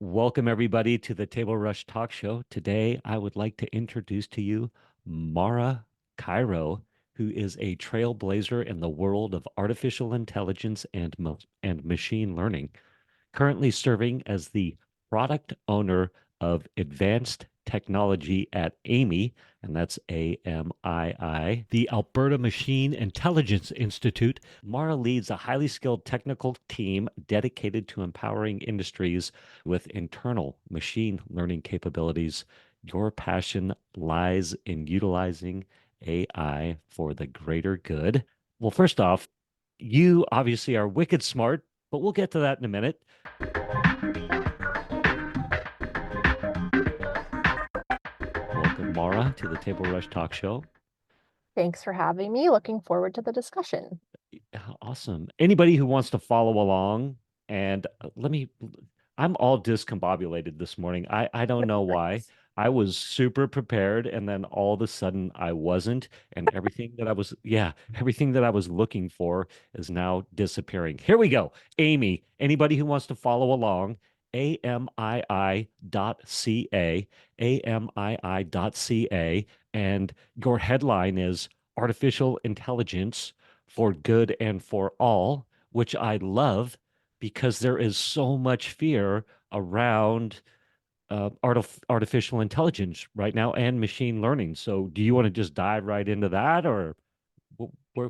Welcome, everybody, to the Table Rush Talk Show. Today, I would like to introduce to you Mara Cairo, who is a trailblazer in the world of artificial intelligence and machine learning, currently serving as the product owner of advanced technology at Amii, and that's AMII, the Alberta Machine Intelligence Institute. Mara leads a highly skilled technical team dedicated to empowering industries with internal machine learning capabilities. Your passion lies in utilizing AI for the greater good. Well, first off, you obviously are wicked smart, but we'll get to that in a minute. Welcome, Mara, to the Table Rush Talk Show. Thanks for having me. Looking forward to the discussion. Awesome. Anybody who wants to follow along, and I'm all discombobulated this morning. I don't No know why. worries. I was super prepared, and then all of a sudden I wasn't, and everything that I was looking for is now disappearing. Here we go. Amii, anybody who wants to follow along, amii.ca, amii.ca, and your headline is Artificial Intelligence for Good and for All, which I love because there is so much fear around artificial intelligence right now and machine learning. So, do you want to just dive right into that, or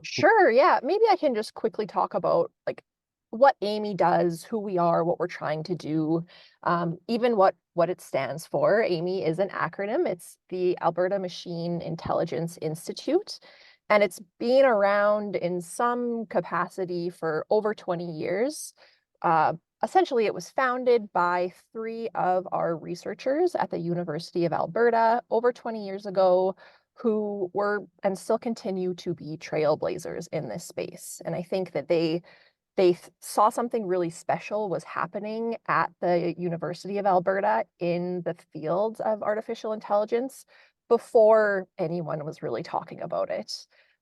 Sure, yeah. Maybe I can just quickly talk about what Amii does, who we are, what we're trying to do, even what it stands for. Amii is an acronym. It's the Alberta Machine Intelligence Institute, and it's been around in some capacity for over 20 years. Uh, Essentially, it was founded by three of our researchers at the University of Alberta over 20 years ago who were and still continue to be trailblazers in this space. And I think that they saw something really special was happening at the University of Alberta in the field of artificial intelligence before anyone was really talking about it.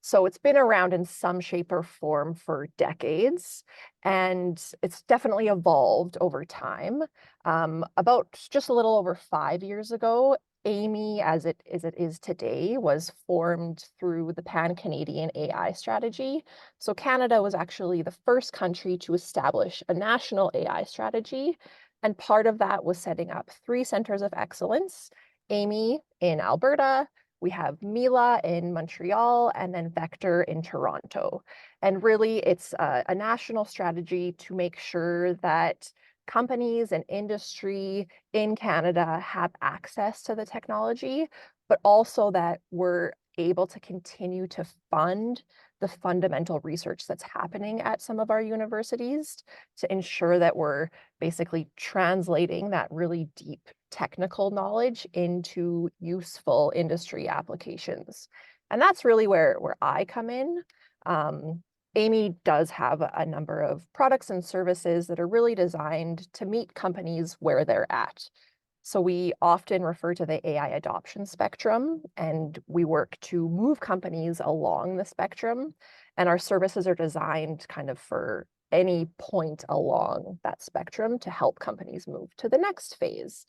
So it's been around in some shape or form for decades, and it's definitely evolved over time. About just a little over 5 years ago, Amii, as it is today, was formed through the Pan-Canadian AI strategy. So Canada was actually the first country to establish a national AI strategy, and part of that was setting up three centers of excellence: Amii in Alberta, we have Mila in Montreal, and then Vector in Toronto. And really, it's a national strategy to make sure that companies and industry in Canada have access to the technology, but also that we're able to continue to fund the fundamental research that's happening at some of our universities to ensure that we're basically translating that really deep technical knowledge into useful industry applications. And that's really where I come in. Amii does have a number of products and services that are really designed to meet companies where they're at. So we often refer to the AI adoption spectrum, and we work to move companies along the spectrum. And our services are designed kind of for any point along that spectrum to help companies move to the next phase.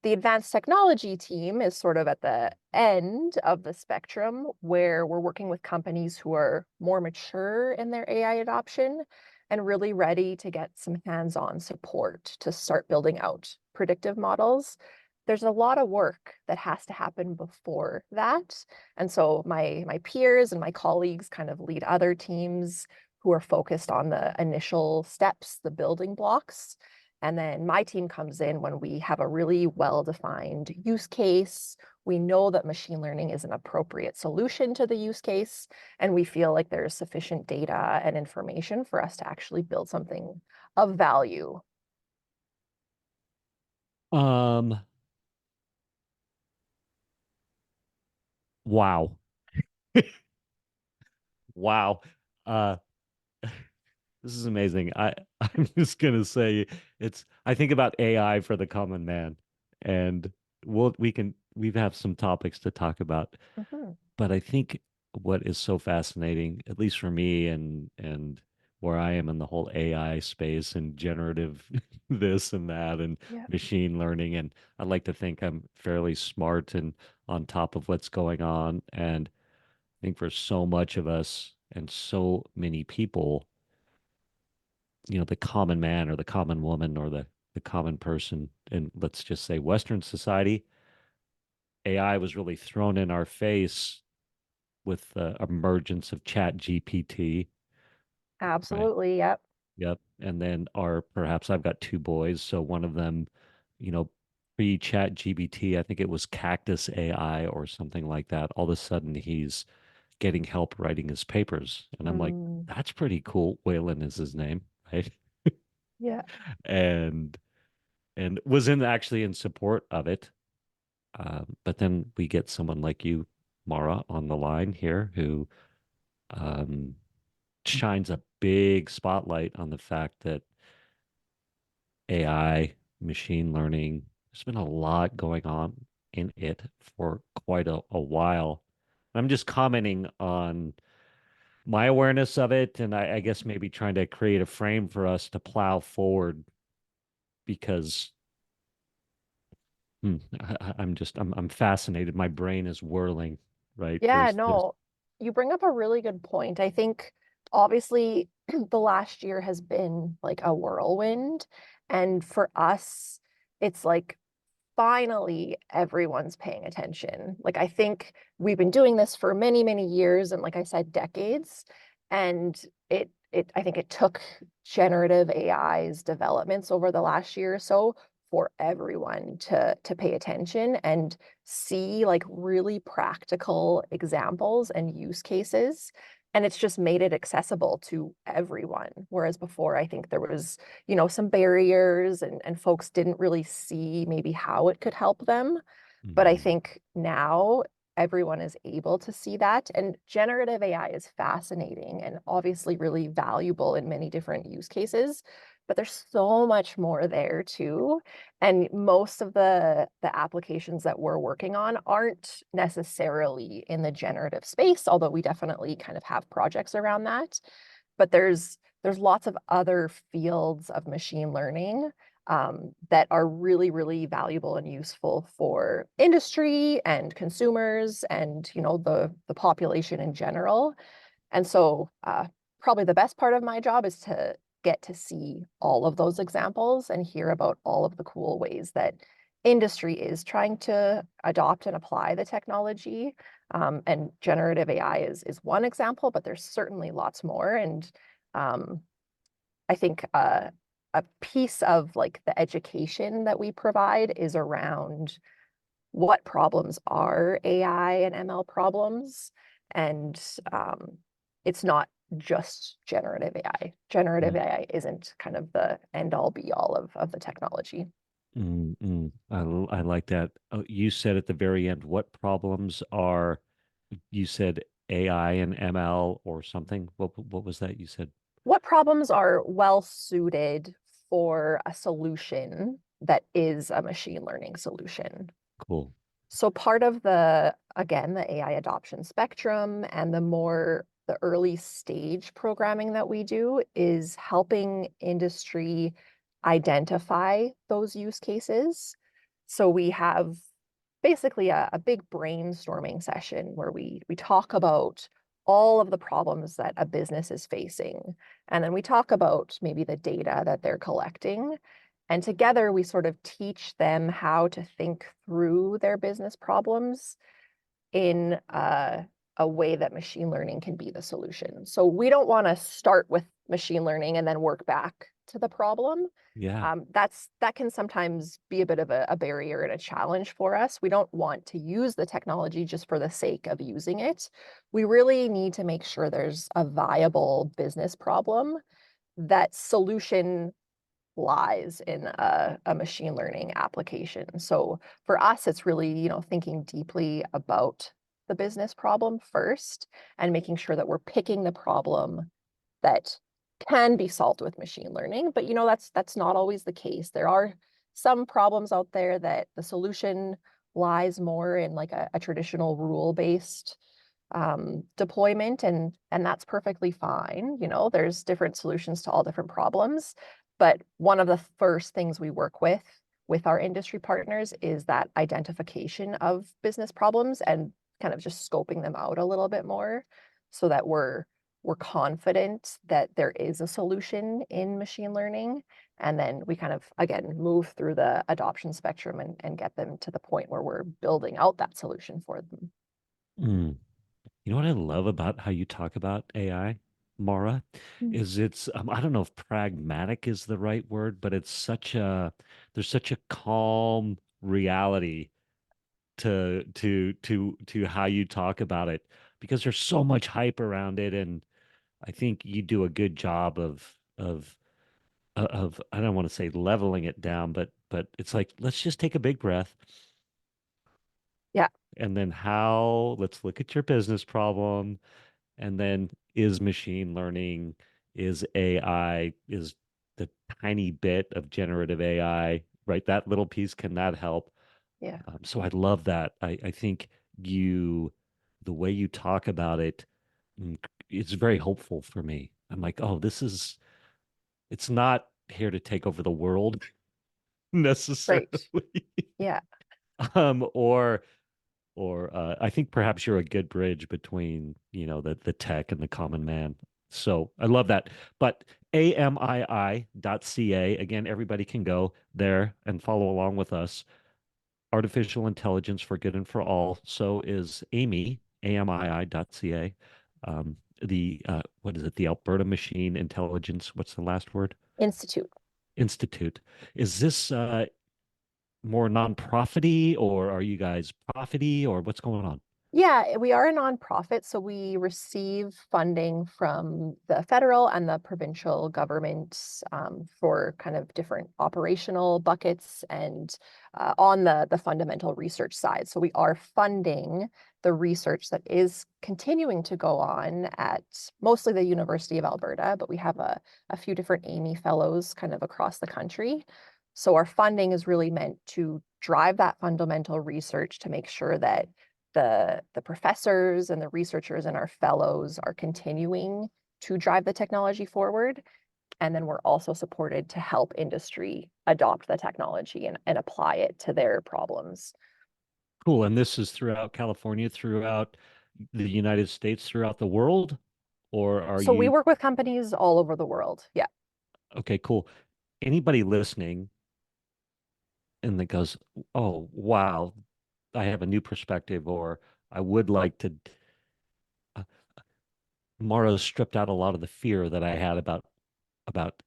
The advanced technology team is sort of at the end of the spectrum where we're working with companies who are more mature in their AI adoption and really ready to get some hands-on support to start building out predictive models. There's a lot of work that has to happen before that. And so my peers and my colleagues kind of lead other teams who are focused on the initial steps, the building blocks. And then my team comes in when we have a really well-defined use case. We know that machine learning is an appropriate solution to the use case, and we feel like there's sufficient data and information for us to actually build something of value. um, wow, wow, uh, this is amazing. I'm just gonna say I think about AI for the common man, and we have some topics to talk about. Mhm. But I think what is so fascinating, at least for me and where I am in the whole AI space and generative this and that and Yeah. machine learning. And I like to think I'm fairly smart and on top of what's going on. And I think for so much of us and so many people, the common man or the common woman or the common person in, let's just say, Western society, AI was really thrown in our face with the emergence of Chat GPT, right? Absolutely. Yep. Yep. And then perhaps I've got two boys. So one of them, you know, pre-Chat GPT, I think it was Cactus AI or something like that. All of a sudden he's getting help writing his papers. And I'm like, Mm, that's pretty cool. Waylon is his name, right? yeah. And was in actually in support of it. But then we get someone like you, Mara, on the line here who um, shines a big spotlight on the fact that AI, machine learning, there's been a lot going on in it for quite a while. I'm just commenting on my awareness of it, and I guess maybe trying to create a frame for us to plow forward because I'm fascinated. My brain is whirling, right? Yeah, There's no, you bring up a really good point. I think obviously the last year has been like a whirlwind. And for us, it's like finally everyone's paying attention. Like I think we've been doing this for many, many years and like I said, decades. And I think it took generative AI's developments over the last year or so for everyone to pay attention and see like really practical examples and use cases. And it's just made it accessible to everyone. Whereas before, I think there was, some barriers and folks didn't really see maybe how it could help them. But I Mhm. think now everyone is able to see that. And generative AI is fascinating and obviously really valuable in many different use cases. But there's so much more there too. And most of the applications that we're working on aren't necessarily in the generative space, although we definitely kind of have projects around that. But there's lots of other fields of machine learning that are really, really valuable and useful for industry and consumers and the population in general. And so probably the best part of my job is to get to see all of those examples and hear about all of the cool ways that industry is trying to adopt and apply the technology. And generative AI is one example, but there's certainly lots more. And um, I think a piece of like the education that we provide is around what problems are AI and ML problems. And it's not just generative AI. Generative Mm, AI isn't kind of the end all be all of the technology. I like that. Oh, you said at the very end, what problems are, you said AI and ML or something? What was that you said? What problems are well suited for a solution that is a machine learning solution? Cool. So part of again, the AI adoption spectrum and the early stage programming that we do is helping industry identify those use cases. So we have basically a big brainstorming session where we talk about all of the problems that a business is facing. And then we talk about maybe the data that they're collecting. And together we sort of teach them how to think through their business problems in a way that machine learning can be the solution. So we don't want to start with machine learning and then work back to the problem. Yeah. That can sometimes be a bit of a barrier and a challenge for us. We don't want to use the technology just for the sake of using it. We really need to make sure there's a viable business problem. That solution lies in a machine learning application. So for us, it's really, thinking deeply about the business problem first and making sure that we're picking the problem that can be solved with machine learning. But that's not always the case. There are some problems out there that the solution lies more in like a traditional rule-based deployment, and that's perfectly fine. You know, there's different solutions to all different problems. But one of the first things we work with our industry partners is that identification of business problems and kind of just scoping them out a little bit more so that we're confident that there is a solution in machine learning. And then we kind of, again, move through the adoption spectrum and get them to the point where we're building out that solution for them. Mm. You know what I love about how you talk about AI, Mara, Mm. is it's I don't know if pragmatic is the right word, but there's such a calm reality to how you talk about it because there's so much hype around it, and I think you do a good job of I don't want to say leveling it down, but it's like let's just take a big breath Yeah, and then how let's look at your business problem. And then is machine learning, is AI, is the tiny bit of generative AI, right? That little piece, can that help? yeah, So I love that. I think the way you talk about it, mm, it's very hopeful for me. I'm like, oh, it's not here to take over the world necessarily. right. Yeah, Um, or I think perhaps you're a good bridge between, the tech and the common man. So I love that. But amii.ca, again, everybody can go there and follow along with us. Artificial intelligence for good and for all. So is Amii, amii.ca. What is it? The Alberta Machine Intelligence. What's the last word? institute. Institute. Is this more nonprofity, or are you guys profity, or what's going on? Yeah, we are a nonprofit, so we receive funding from the federal and the provincial governments for kind of different operational buckets and on the fundamental research side. So we are funding the research that is continuing to go on at mostly the University of Alberta, but we have a few different Amii fellows kind of across the country. So our funding is really meant to drive that fundamental research to make sure that the professors and the researchers and our fellows are continuing to drive the technology forward. And then we're also supported to help industry adopt the technology and apply it to their problems. Cool. And this is throughout California, throughout the United States, throughout the world? Or are So we you work with companies all over the world. Yeah. okay? Cool. Anybody listening and that goes, oh, wow, I have a new perspective, or I would like to. Mara stripped out a lot of the fear that I had about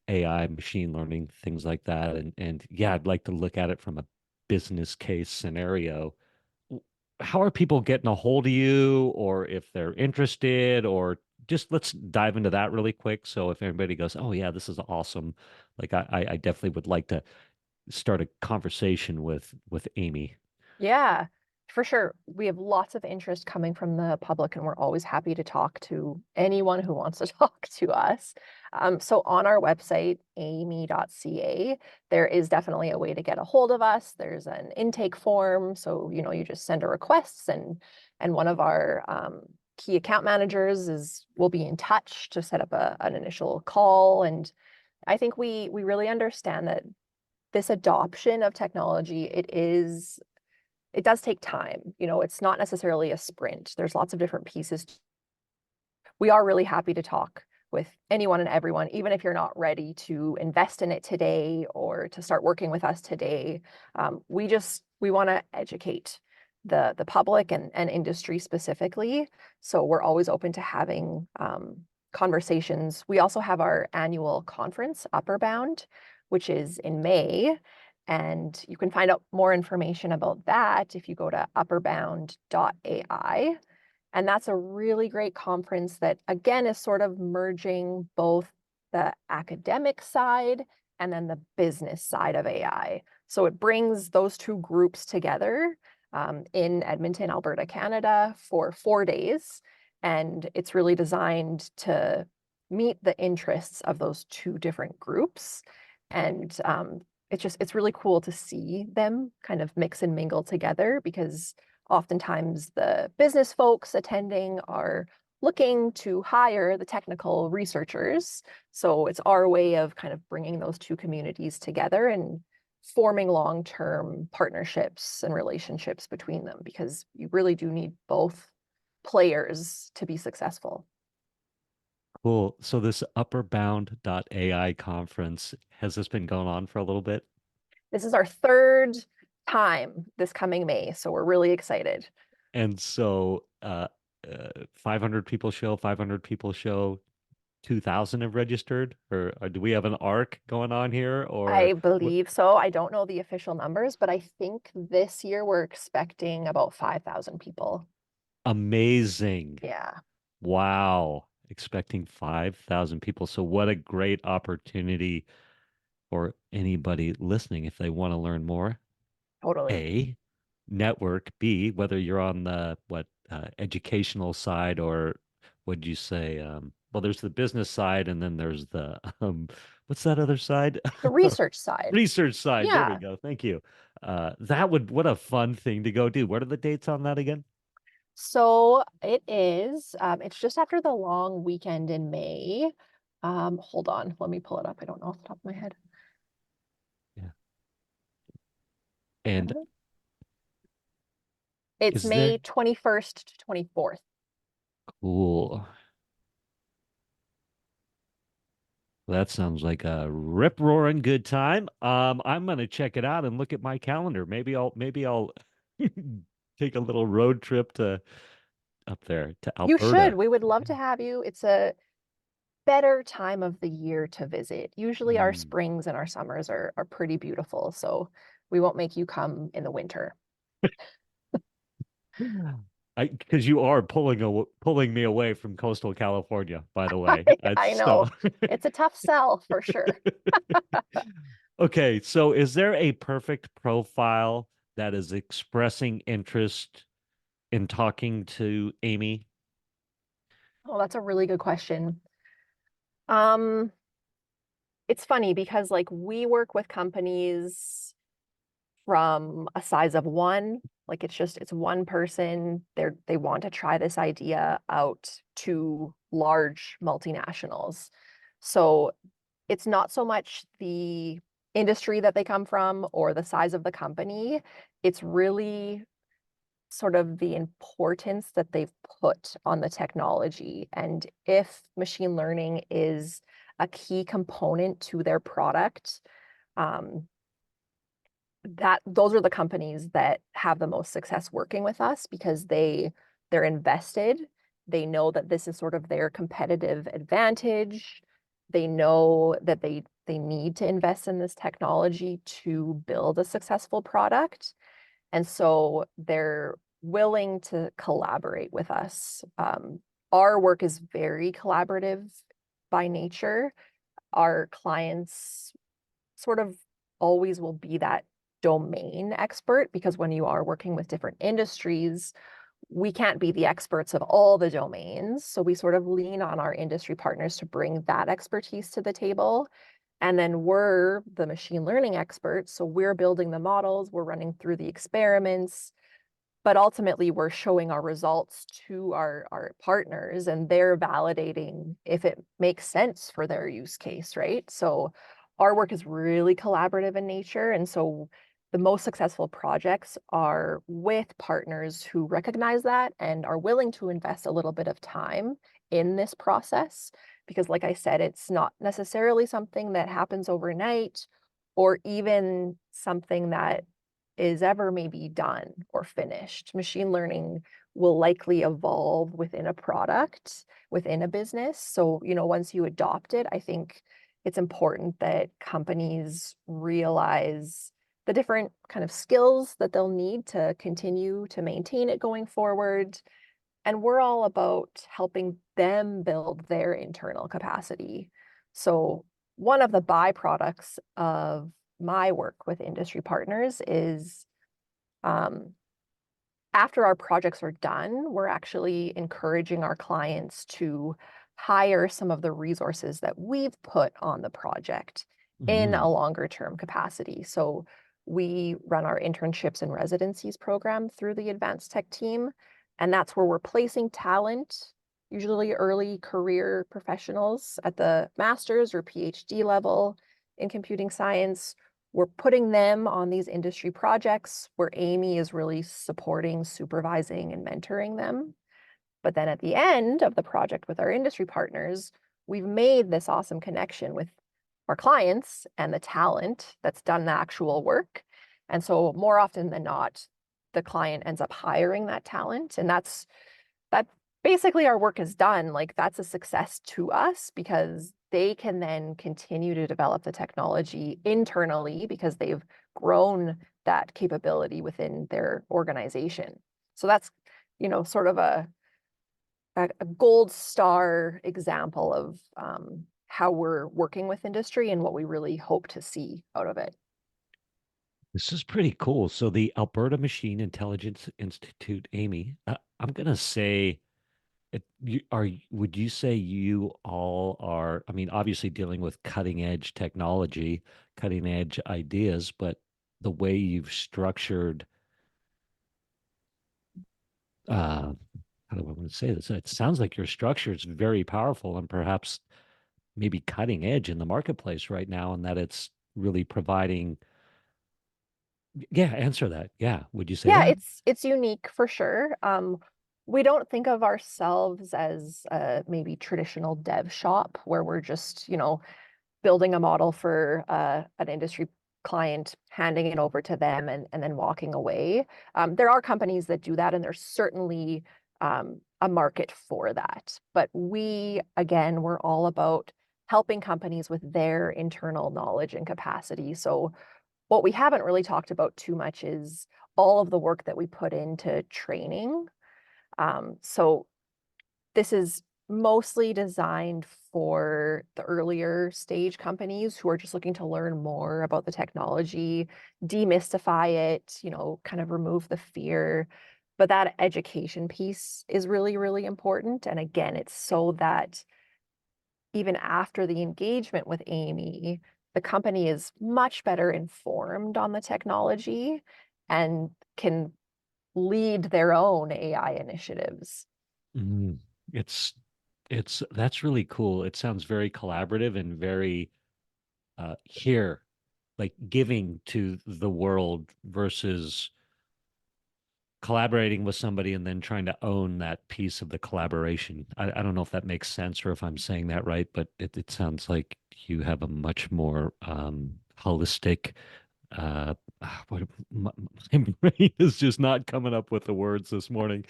AI, machine learning, things like that. And yeah, I'd like to look at it from a business case scenario. How are people getting a hold of you, or if they're interested, or just let's dive into that really quick. So if anybody goes, oh yeah, this is awesome. Like I definitely would like to start a conversation with Amii. Yeah, for sure. We have lots of interest coming from the public, and we're always happy to talk to anyone who wants to talk to us. So on our website, amii.ca, there is definitely a way to get a hold of us. There's an intake form. So, you know, you just send a request and one of our key account managers will be in touch to set up an initial call. And I think we really understand that this adoption of technology, it does take time. You know, it's not necessarily a sprint. There's lots of different pieces. We are really happy to talk with anyone and everyone, even if you're not ready to invest in it today or to start working with us today. We want to educate the public and industry specifically. So we're always open to having conversations. We also have our annual conference, Upper Bound, which is in May. And you can find out more information about that if you go to upperbound.ai. And that's a really great conference that, again, is sort of merging both the academic side and then the business side of AI. So it brings those two groups together in Edmonton, Alberta, Canada for 4 days. And it's really designed to meet the interests of those two different groups. And it's really cool to see them kind of mix and mingle together because oftentimes the business folks attending are looking to hire the technical researchers. So it's our way of kind of bringing those two communities together and forming long-term partnerships and relationships between them, because you really do need both players to be successful. Cool. So this upperbound.ai conference, has this been going on for a little bit? This is our third time this coming May, so we're really excited. And so 500 people show, 500 people show, 2000 have registered, or do we have an arc going on here, or I what? believe so. I don't know the official numbers, but I think this year we're expecting about 5,000 people. Amazing. Yeah, Wow. Expecting 5,000 people. So what a great opportunity for anybody listening if they want to learn more. totally. A, network. B, whether you're on the educational side, or would you say, well, there's the business side and then there's the what's that other side? The research side. Research side. There we Yeah. go. Thank you. What a fun thing to go do. What are the dates on that again? So it is, it's just after the long weekend in May. Hold on, let me pull it up. I don't know off the top of my head. Yeah. And It's is there May 21st to 24th. cool? That sounds like a rip roaring good time. I'm gonna check it out and look at my calendar. Maybe I'll take a little road trip to up there to You should. Alberta. We would love Yeah. to have you. It's a better time of the year to visit. Usually our Mm. springs and our summers are pretty beautiful, so we won't make you come in the winter. Because you are pulling me away from coastal California, by the way. I That's so. know. It's a tough sell for sure. Okay, so is there a perfect profile that is expressing interest in talking to Amii? Oh, that's a really good question. Um, it's funny because like we work with companies from a size of one, like it's one person, they want to try this idea out to large multinationals. So it's not so much the industry that they come from or the size of the company. It's really sort of the importance that they've put on the technology. And if machine learning is a key component to their product, um, that those are the companies that have the most success working with us because they're invested. They know that this is sort of their competitive advantage. They know that they need to invest in this technology to build a successful product. And so they're willing to collaborate with us. Our work is very collaborative by nature. Our clients sort of always will be that domain expert because when you are working with different industries, we can't be the experts of all the domains. So we sort of lean on our industry partners to bring that expertise to the table. And then we're the machine learning experts. So we're building the models, we're running through the experiments, but ultimately we're showing our results to our partners and they're validating if it makes sense for their use case, right? So our work is really collaborative in nature. And so the most successful projects are with partners who recognize that and are willing to invest a little bit of time in this process. Because, like I said, it's not necessarily something that happens overnight or even something that is ever maybe done or finished. Machine learning will likely evolve within a product, within a business. So, once you adopt it, I think it's important that companies realize the different kind of skills that they'll need to continue to maintain it going forward. And we're all about helping them build their internal capacity. So, one of the byproducts of my work with industry partners is um, after our projects are done, we're actually encouraging our clients to hire some of the resources that we've put on the project in Mhm. a longer term capacity. So we run our internships and residencies program through the advanced tech team. And that's where we're placing talent, usually early career professionals at the master's or PhD level in computing science. We're putting them on these industry projects where Amii is really supporting, supervising, and mentoring them. But then at the end of the project with our industry partners, we've made this awesome connection with our clients and the talent that's done the actual work. And so more often than not, the client ends up hiring that talent. And that basically our work is done. Like that's a success to us because they can then continue to develop the technology internally because they've grown that capability within their organization. So that's, sort of a gold star example of how we're working with industry and what we really hope to see out of it. This is pretty cool. So the Alberta Machine Intelligence Institute, Amy, I'm gonna say would you say you all are, I mean, obviously dealing with cutting edge technology, cutting edge ideas, but the way you've structured, uh, how do I want to say this? It sounds like your structure is very powerful and perhaps maybe cutting edge in the marketplace right now, and that it's really providing. Yeah, answer that. Yeah. Would you say Yeah, that? it's unique for sure. We don't think of ourselves as maybe traditional dev shop where we're just, building a model for an industry client, handing it over to them, and then walking away. There are companies that do that, and there's certainly a market for that. But again, we're all about helping companies with their internal knowledge and capacity. So what we haven't really talked about too much is all of the work that we put into training. So this is mostly designed for the earlier stage companies who are just looking to learn more about the technology, demystify it, kind of remove the fear. But that education piece is really, really important. And again, it's so that even after the engagement with Amii, the company is much better informed on the technology and can lead their own AI initiatives. Mm, it's that's really cool. It sounds very collaborative and very here, like giving to the world versus collaborating with somebody and then trying to own that piece of the collaboration. I don't know if that makes sense or if I'm saying that right, but it sounds like you have a much more holistic what my, my brain is just not coming up with the words this morning.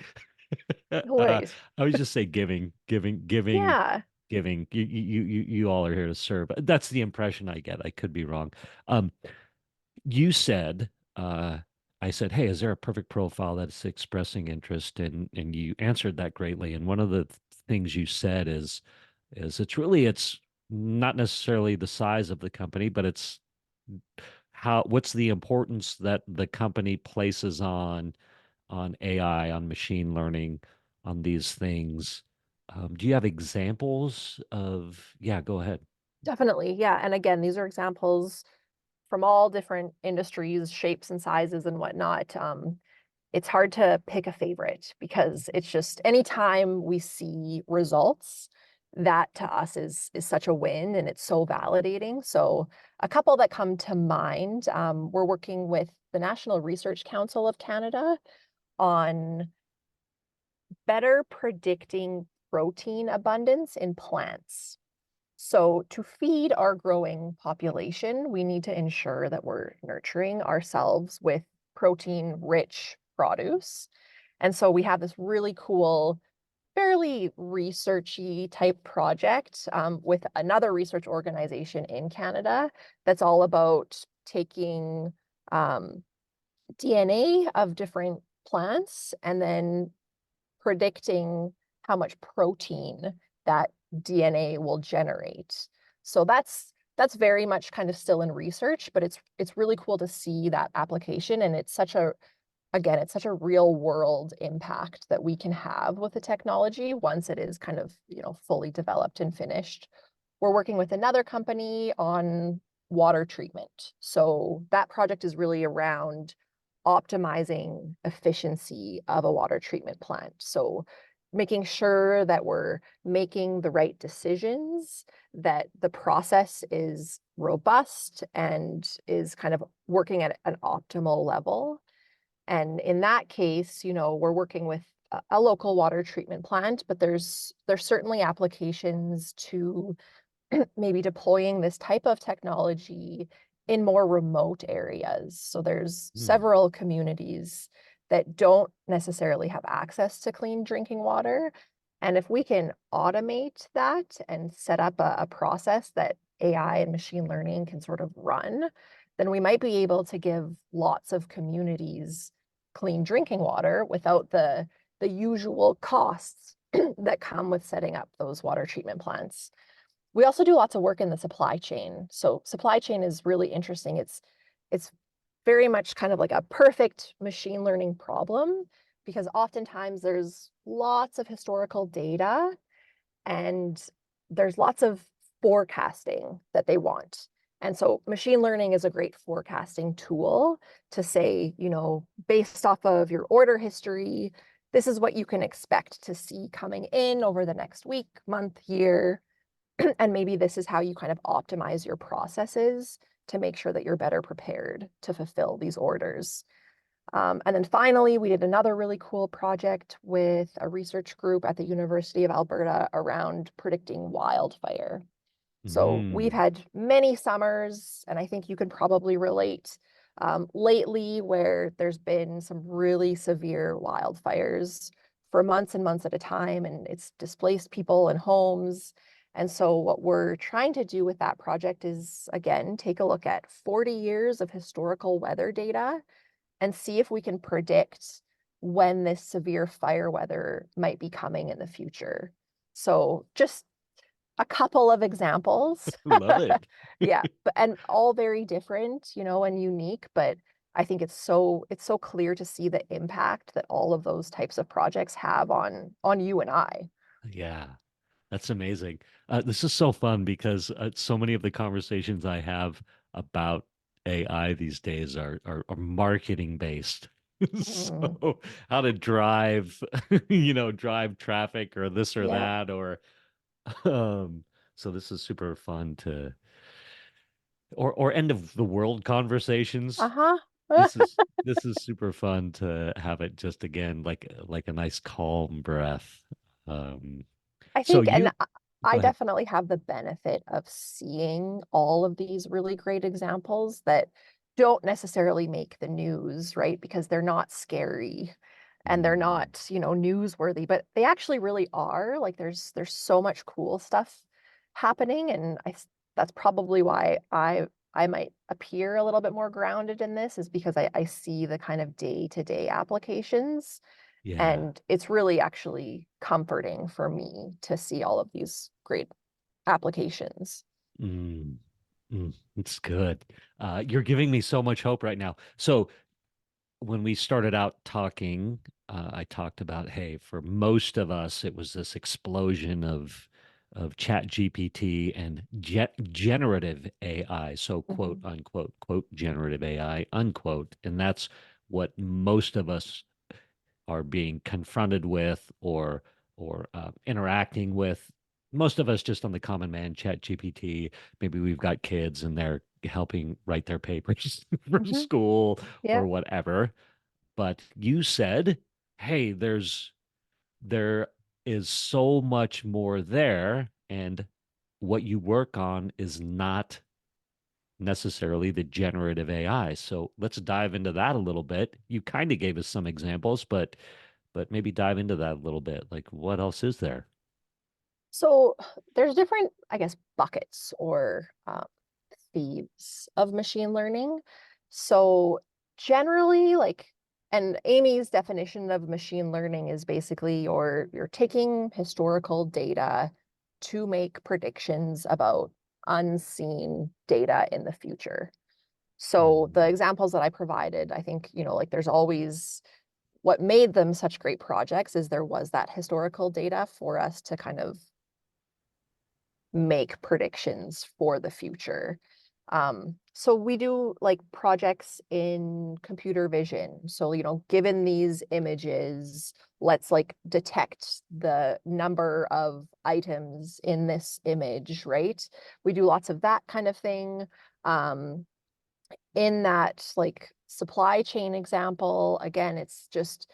No worries. I would just say giving, Yeah, giving. You all are here to serve. That's the impression I get. I could be wrong. Um, you said, I said, hey, is there a perfect profile that's expressing interest? And you answered that greatly. And one of the things you said is it's not necessarily the size of the company, but it's what's the importance that the company places on AI, on machine learning, on these things. Do you have examples of, yeah, go ahead. definitely. Yeah. And again, these are examples from all different industries, shapes and sizes and whatnot. It's hard to pick a favorite because it's just anytime we see results, that to us is such a win and it's so validating. So a couple that come to mind, we're working with the National Research Council of Canada on better predicting protein abundance in plants. So to feed our growing population, we need to ensure that we're nurturing ourselves with protein-rich produce. And so we have this really cool, fairly researchy type project with another research organization in Canada that's all about taking DNA of different plants and then predicting how much protein that DNA will generate. So that's very much kind of still in research, but it's really cool to see that application. And it's such a again, it's such a real world impact that we can have with the technology once it is kind of, fully developed and finished. We're working with another company on water treatment. So that project is really around optimizing efficiency of a water treatment plant. So making sure that we're making the right decisions, that the process is robust and is kind of working at an optimal level. And in that case, we're working with a local water treatment plant, but there's certainly applications to maybe deploying this type of technology in more remote areas. So there's Hmm. several communities that don't necessarily have access to clean drinking water. And if we can automate that and set up a process that AI and machine learning can sort of run, then we might be able to give lots of communities clean drinking water without the usual costs that come with setting up those water treatment plants. We also do lots of work in the supply chain. So supply chain is really interesting. It's very much kind of like a perfect machine learning problem because oftentimes there's lots of historical data and there's lots of forecasting that they want. And so machine learning is a great forecasting tool to say, based off of your order history, this is what you can expect to see coming in over the next week, month, year, and maybe this is how you kind of optimize your processes to make sure that you're better prepared to fulfill these orders. And then finally, we did another really cool project with a research group at the University of Alberta around predicting wildfire. So we've Mm. had many summers, and I think you can probably relate lately where there's been some really severe wildfires for months and months at a time, and it's displaced people and homes. And so what we're trying to do with that project is, again, take a look at 40 years of historical weather data and see if we can predict when this severe fire weather might be coming in the future. So just a couple of examples. Love it. Yeah, but and all very different, and unique, but I think it's so clear to see the impact that all of those types of projects have on you and I. Yeah, that's amazing. This is so fun because so many of the conversations I have about AI these days are marketing based. Mm, So how to drive, drive traffic or this or yeah. that, or um, so this is super fun or end of the world conversations. Uh-huh. This is super fun to have it just again like a nice calm breath. Um, I so think, and you I go ahead. definitely have the benefit of seeing all of these really great examples that don't necessarily make the news, right? Because they're not scary and they're Mm, not, newsworthy, but they actually really are. Like there's so much cool stuff happening, and that's probably why I might appear a little bit more grounded in this is because I see the kind of day-to-day applications yeah. and it's really actually comforting for me to see all of these great applications. Mm, it's good. You're giving me so much hope right now. So when we started out talking, I talked about, hey, for most of us, it was this explosion of chat GPT and generative AI. So quote Mhm. unquote, quote, generative AI, unquote. And that's what most of us are being confronted with or interacting with. Most of us just on the common man, chat GPT. Maybe we've got kids and they're helping write their papers for Mhm. school Yeah. or whatever. But you said, hey, there is so much more there, and what you work on is not necessarily the generative AI. So let's dive into that a little bit. You kind of gave us some examples, but maybe dive into that a little bit. Like what else is there? So there's different, I guess, buckets or thieves of machine learning. So generally, and Amy's definition of machine learning is basically you're taking historical data to make predictions about unseen data in the future. So the Mm, examples that I provided, I think, like there's always what made them such great projects is there was that historical data for us to kind of make predictions for the future. So we do like projects in computer vision. So, given these images, let's like detect the number of items in this image, right? We do lots of that kind of thing. Um, in that like supply chain example, again, it's just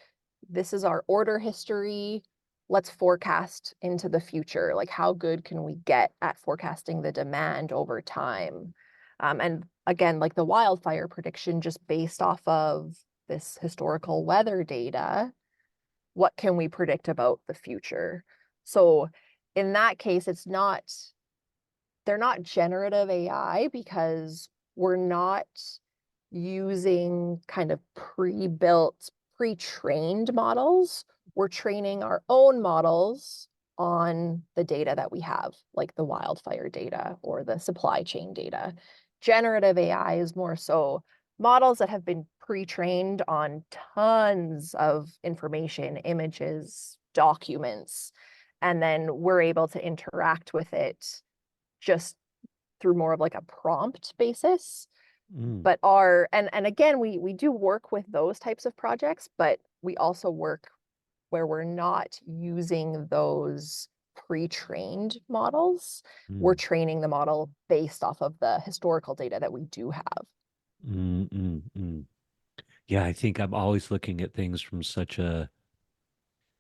this is our order history. Let's forecast into the future. Like, how good can we get at forecasting the demand over time? And again, like the wildfire prediction, just based off of this historical weather data, what can we predict about the future? So, in that case, they're not generative AI because we're not using kind of pre-built, pre-trained models. We're training our own models on the data that we have, like the wildfire data or the supply chain data. Generative AI is more so models that have been pre-trained on tons of information, images, documents, and then we're able to interact with it just through more of like a prompt basis. Mm, But and again, we do work with those types of projects, but we also work where we're not using those pre-trained models. We're mm, training the model based off of the historical data that we do have. mm. Yeah, I think I'm always looking at things from such a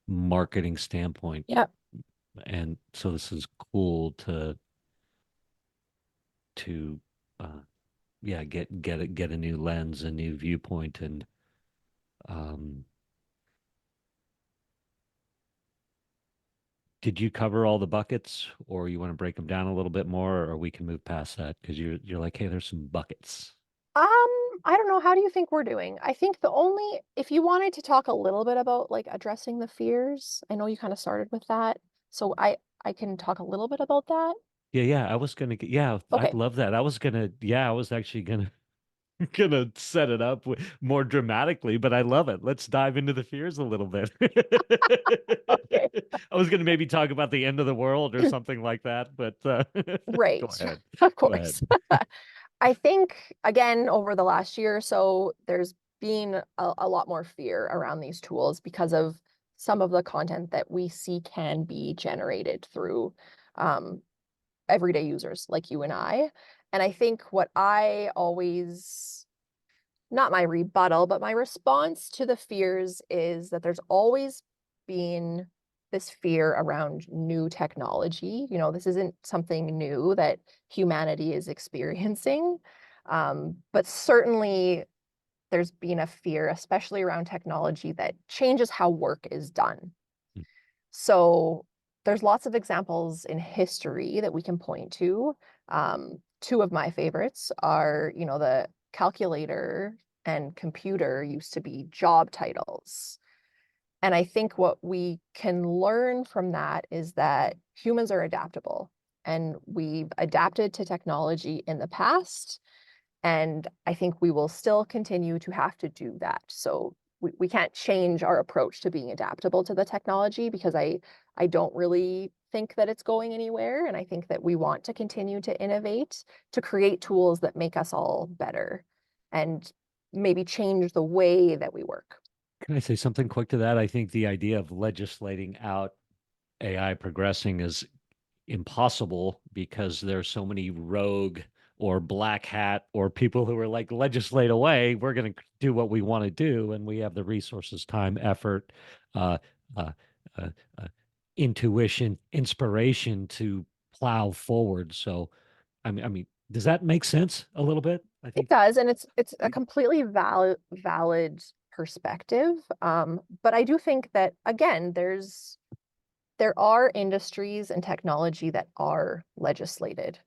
marketing standpoint. Yeah. And so this is cool to uh yeah, get a new lens, a new viewpoint. And um did you cover all the buckets, or you want to break them down a little bit more, or we can move past that because you're like, hey, there's some buckets. I don't know. How do you think we're doing? I think if you wanted to talk a little bit about like addressing the fears, I know you kind of started with that. So I can talk a little bit about that. Yeah, I was gonna yeah, I'd Okay. love that. I was actually gonna gonna set it up more dramatically, but I love it. Let's dive into the fears a little bit. Okay. I was gonna maybe talk about the end of the world or something like that, but go Right. ahead. Of Go ahead. course. I think, again, over the last year or so, there's been a lot more fear around these tools because of some of the content that we see can be generated through um, everyday users like you and I. And I think what I always, not my rebuttal, but my response to the fears is that there's always been this fear around new technology. This isn't something new that humanity is experiencing. But certainly there's been a fear, especially around technology that changes how work is done. So there's lots of examples in history that we can point to. Two of my favorites are, the calculator and computer used to be job titles. And I think what we can learn from that is that humans are adaptable and we've adapted to technology in the past. And I think we will still continue to have to do that. So we can't change our approach to being adaptable to the technology because I don't really think that it's going anywhere. And I think that we want to continue to innovate, to create tools that make us all better and maybe change the way that we work. Can I say something quick to that? I think the idea of legislating out AI progressing is impossible because there's so many rogue or black hat or people who are like legislate away. We're going to do what we want to do, and we have the resources, time, effort, uh, uh, uh, uh, intuition, inspiration to plow forward. So, I mean, does that make sense a little bit? I It think. does, and it's a completely valid perspective. But I do think that again, there are industries and technology that are legislated,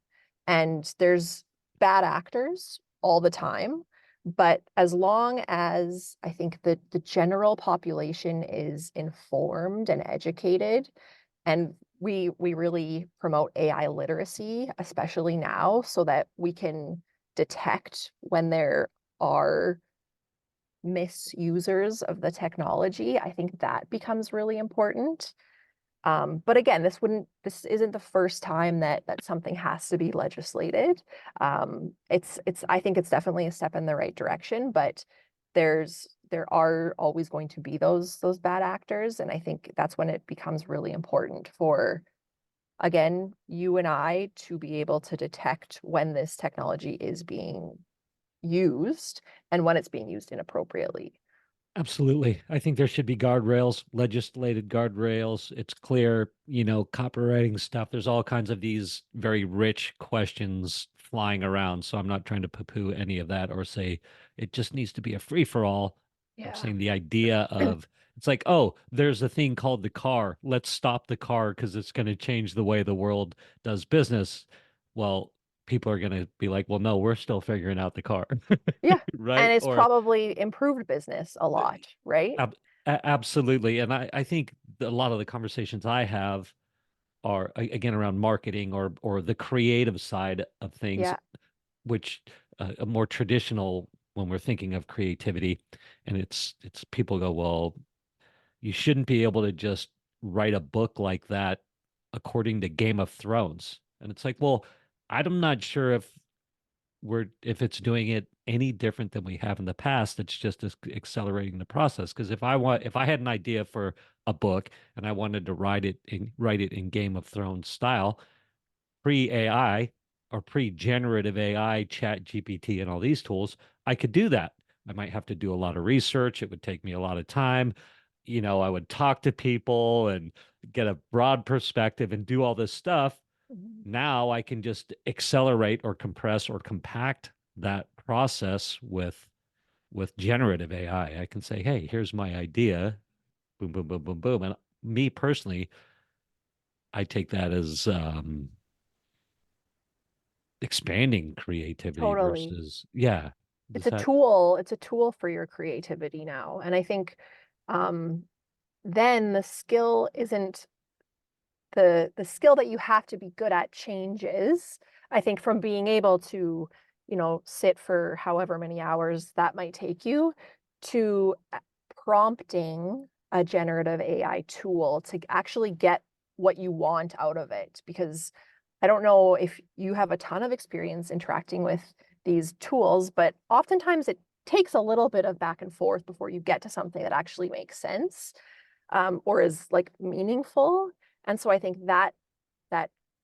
and there's bad actors all the time. But as long as I think that the general population is informed and educated, and we really promote AI literacy, especially now, so that we can detect when there are misusers of the technology. I think that becomes really important. But again, this isn't the first time that something has to be legislated. I think it's definitely a step in the right direction, but there are always going to be those bad actors, and I think that's when it becomes really important for, again, you and I to be able to detect when this technology is being used and when it's being used inappropriately. Absolutely. I think there should be guardrails, legislated guardrails. It's clear, copywriting stuff. There's all kinds of these very rich questions flying around. So I'm not trying to poo-poo any of that or say it just needs to be a free for all. I'm Yeah. saying the idea of it's like, oh, there's a thing called the car. Let's stop the car because it's going to change the way the world does business. Well, people are going to be like, well, no, we're still figuring out the car, Yeah. And right? it's Or probably improved business a lot, right? Ab absolutely. And I think a lot of the conversations I have are again around marketing or the creative side of things, Yeah. which a more traditional when we're thinking of creativity. And it's people go, well, you shouldn't be able to just write a book like that according to Game of Thrones. And it's like, well, I'm not sure if it's doing it any different than we have in the past. It's just accelerating the process. Because if I had an idea for a book and I wanted to write it in Game of Thrones style, pre AI or pre generative AI, Chat GPT, and all these tools, I could do that. I might have to do a lot of research. It would take me a lot of time. I would talk to people and get a broad perspective and do all this stuff. Mhm. Now I can just accelerate or compress or compact that process with generative AI. I can say, "Hey, here's my idea." Boom, boom, boom, boom, boom. And me personally, I take that as expanding creativity Totally. versus, yeah. It's Does a that? tool. It's a tool for your creativity now. And I think um, then the skill isn't the skill that you have to be good at changes. I think from being able to, sit for however many hours that might take you to prompting a generative AI tool to actually get what you want out of it. Because I don't know if you have a ton of experience interacting with these tools, but oftentimes it takes a little bit of back and forth before you get to something that actually makes sense, or is like meaningful. And so I think that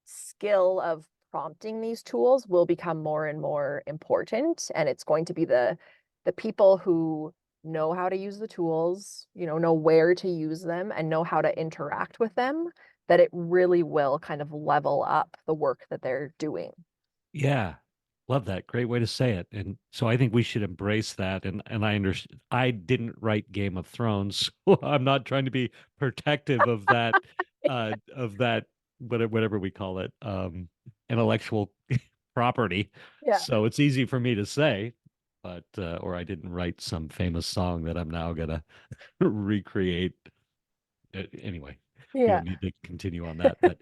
skill of prompting these tools will become more and more important, and it's going to be the people who know how to use the tools, know where to use them and know how to interact with them, that it really will kind of level up the work that they're doing. Yeah. Love that. Great way to say it. And so I think we should embrace that. And I understand I didn't write Game of Thrones, so I'm not trying to be protective of that whatever we call it, intellectual property. Yeah. So it's easy for me to say, but or I didn't write some famous song that I'm now gonna recreate. Anyway, we Yeah. don't need to continue on that. But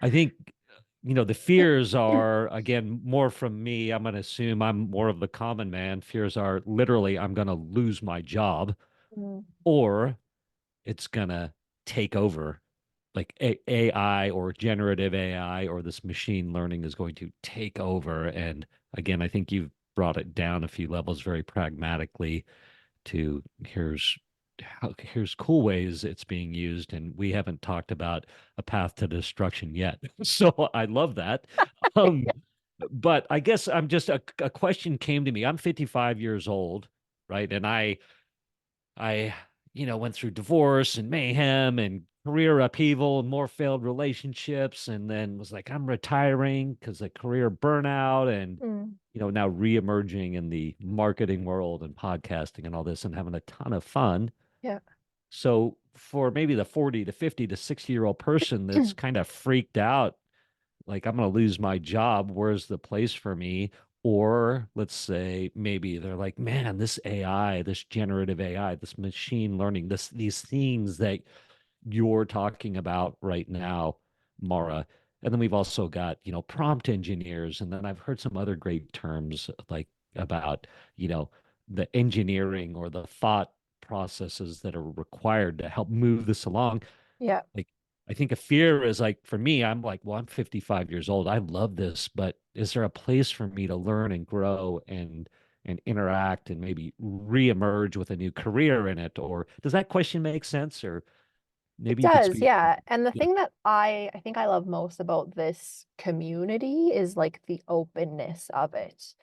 I think, the fears are, again, more from me. I'm going to assume I'm more of the common man. Fears are literally, I'm going to lose my job Mm, or it's going to take over. Like AI or generative AI or this machine learning is going to take over. And again, I think you've brought it down a few levels very pragmatically to here's cool ways it's being used, and we haven't talked about a path to destruction yet. So I love that. Um, but I guess I'm just a question came to me. I'm 55 years old, right? And I went through divorce and mayhem and career upheaval and more failed relationships, and then was like, I'm retiring because of career burnout and mm, now re-emerging in the marketing world and podcasting and all this and having a ton of fun. yeah. So for maybe the 40 to 50 to 60-year-old person that's kind of freaked out, like I'm going to lose my job, where's the place for me? Or let's say maybe they're like, man, this AI, this generative AI, this machine learning, these things that you're talking about right now, Mara. And then we've also got, prompt engineers. And then I've heard some other great terms like about, the engineering or the thought processes that are required to help move this along. Yeah. Like, I think a fear is like for me, I'm like, well, I'm 55 years old. I love this, but is there a place for me to learn and grow and interact and maybe reemerge with a new career in it? Or does that question make sense? Or It maybe you could does, speak. yeah. And the Yeah. thing that I think I love most about this community is like the openness of it.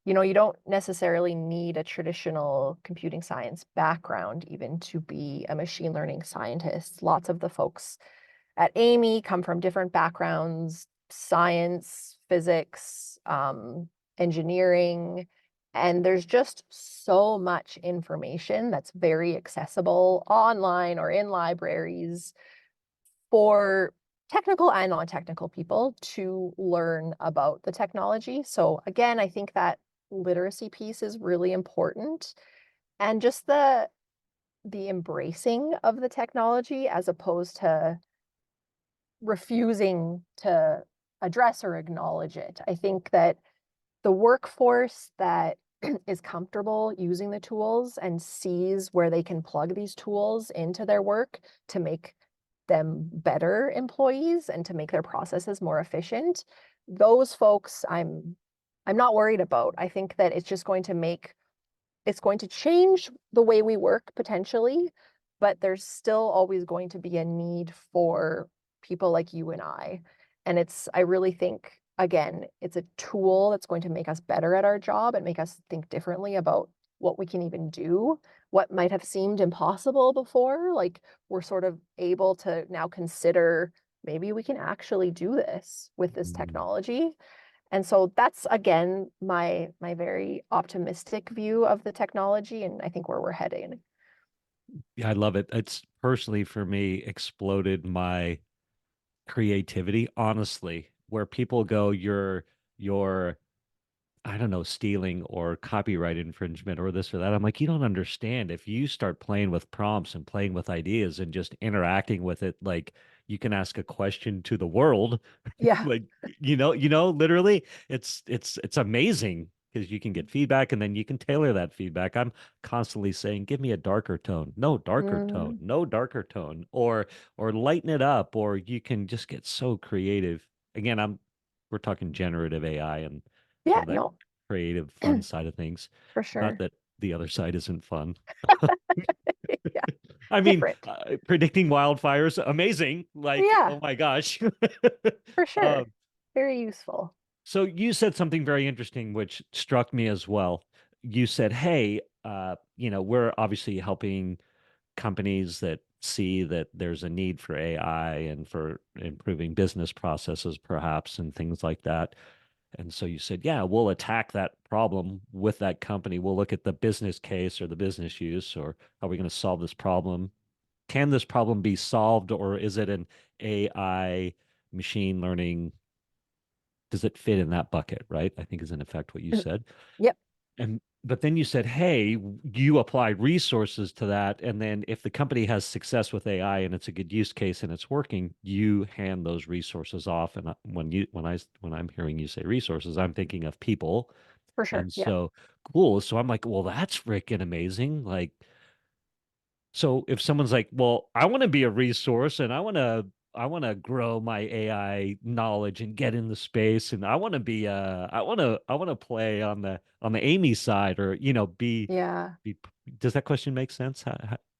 You know, you don't necessarily need a traditional computing science background even to be a machine learning scientist. Lots of the folks at Amii come from different backgrounds, science, physics, engineering, and there's just so much information that's very accessible online or in libraries for technical and non-technical people to learn about the technology. So again, I think that literacy piece is really important, and just the embracing of the technology as opposed to refusing to address or acknowledge it. I think that the workforce that is comfortable using the tools and sees where they can plug these tools into their work to make them better employees and to make their processes more efficient, those folks I'm not worried about. I think that it's going to change the way we work potentially, but there's still always going to be a need for people like you and I. And I really think, again, it's a tool that's going to make us better at our job and make us think differently about what we can even do, what might have seemed impossible before. Like we're sort of able to now consider maybe we can actually do this with this Mm. technology. And so that's again my very optimistic view of the technology and I think where we're heading. Yeah, I love it. It's personally for me exploded my creativity, honestly, where people go, you're I don't know, stealing or copyright infringement or this or that. I'm like, you don't understand. If you start playing with prompts and playing with ideas and just interacting with it, like you can ask a question to the world, Yeah. like literally, it's amazing because you can get feedback and then you can tailor that feedback. I'm constantly saying, give me a darker tone, no darker tone, Mm, no darker tone, or lighten it up, or you can just get so creative. Again, we're talking generative AI and yeah, sort of that no, creative, fun side of things. for Not sure. that the other side isn't fun. Yeah, I mean, different. predicting wildfires, amazing. Like, Yeah, oh my gosh. for Um, sure. Very useful. so you said something very interesting, which struck me as well. You said, hey, we're obviously helping companies that see that there's a need for AI and for improving business processes, perhaps, and things like that. And so you said, yeah, we'll attack that problem with that company. We'll look at the business case or the business use, or how are we going to solve this problem? Can this problem be solved, or is it an AI machine learning? Does it fit in that bucket, right? I think is in effect what you said. Yep, And but then you said, hey, you apply resources to that. And then if the company has success with AI and it's a good use case and it's working, you hand those resources off. And when I'm hearing you say resources, I'm thinking of people. for sure. And Yeah. so cool. So I'm like, well, that's freaking amazing. Like, so if someone's like, well, I want to be a resource and I want to grow my AI knowledge and get in the space and I want to play on the Amy side or Yeah. be does that question make sense?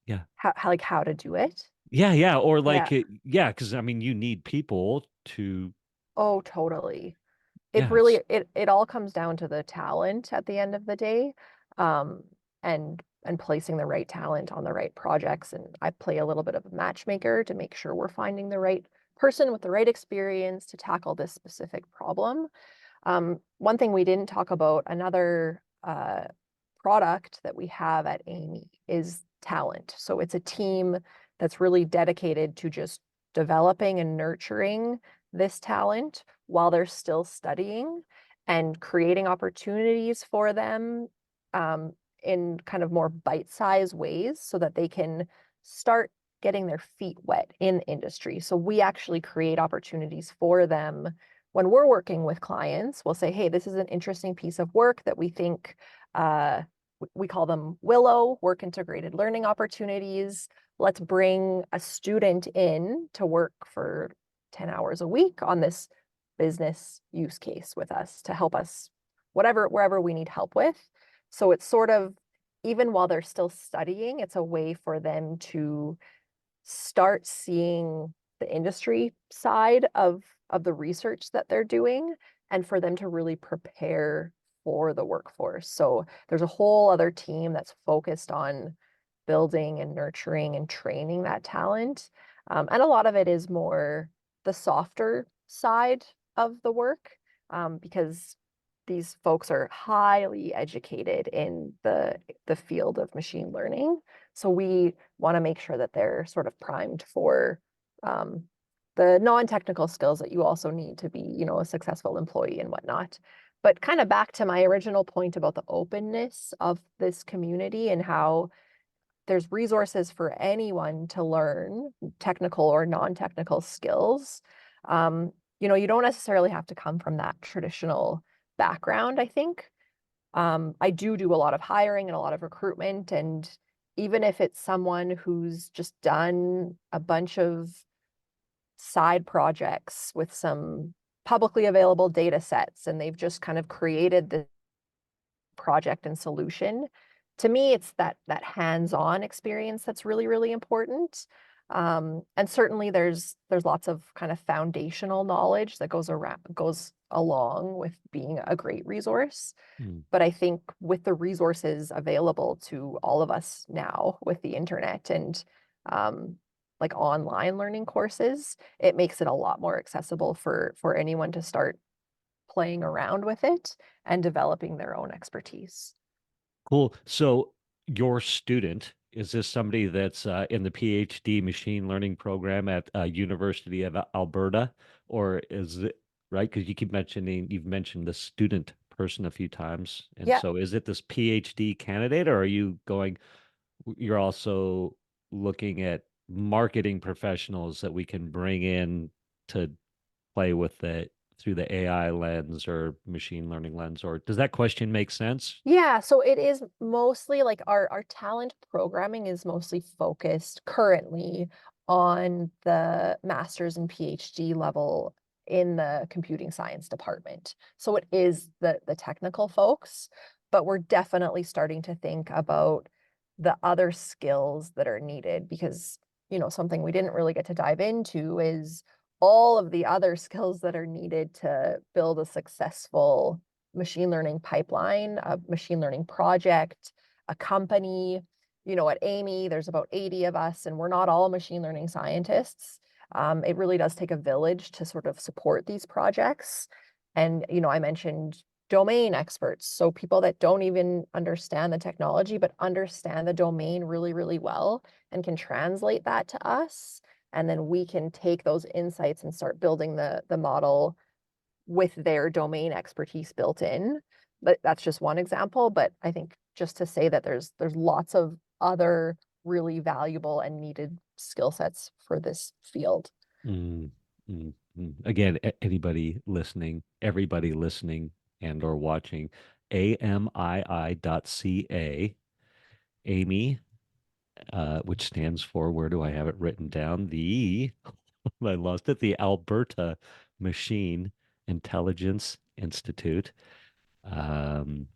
Yeah. Like how to do it? Yeah, yeah, or Yeah. like yeah, because I mean you need people to Oh, totally. It yes. really it all comes down to the talent at the end of the day, um, and placing the right talent on the right projects. And I play a little bit of a matchmaker to make sure we're finding the right person with the right experience to tackle this specific problem. One thing we didn't talk about, another product that we have at Amii is talent. So it's a team that's really dedicated to just developing and nurturing this talent while they're still studying and creating opportunities for them in kind of more bite-sized ways so that they can start getting their feet wet in the industry. So we actually create opportunities for them when we're working with clients. We'll say, hey, this is an interesting piece of work that we think we call them Willow, work integrated learning opportunities. let's bring a student in to work for 10 hours a week on this business use case with us to help us wherever we need help with. So it's sort of, even while they're still studying, it's a way for them to start seeing the industry side of the research that they're doing, and for them to really prepare for the workforce. So there's a whole other team that's focused on building and nurturing and training that talent. And a lot of it is more the softer side of the work, because these folks are highly educated in the field of machine learning. So we want to make sure that they're sort of primed for um, the non-technical skills that you also need to be, a successful employee and whatnot. But kind of back to my original point about the openness of this community and how there's resources for anyone to learn technical or non-technical skills. You don't necessarily have to come from that traditional background, I think. I do a lot of hiring and a lot of recruitment, and even if it's someone who's just done a bunch of side projects with some publicly available data sets and they've just kind of created the project and solution. To me, it's that hands-on experience that's really, really important. And certainly there's lots of kind of foundational knowledge that goes along with being a great resource. Mm. But I think with the resources available to all of us now with the internet and like online learning courses, it makes it a lot more accessible for anyone to start playing around with it and developing their own expertise. Cool. So your student, is this somebody that's in the PhD machine learning program at University of Alberta, or is it right? Because you've mentioned the student person a few times, and Yeah, so is it this PhD candidate, or are you going? You're also looking at marketing professionals that we can bring in to play with it through the AI lens or machine learning lens, or does that question make sense? yeah, so it is mostly like our talent programming is mostly focused currently on the master's and PhD level in the computing science department. So it is the technical folks, but we're definitely starting to think about the other skills that are needed because, something we didn't really get to dive into is all of the other skills that are needed to build a successful machine learning pipeline, a machine learning project, a company. At Amii, there's about 80 of us, and we're not all machine learning scientists. It really does take a village to sort of support these projects. And, I mentioned domain experts. So people that don't even understand the technology, but understand the domain really, really well and can translate that to us. And then we can take those insights and start building the model with their domain expertise built in. But that's just one example. But I think just to say that there's lots of other really valuable and needed skill sets for this field. Mm, Again, anybody listening, everybody listening and or watching, amii.ca, Amy, which stands for, where do I have it written down? I lost it, the Alberta Machine Intelligence Institute. Um,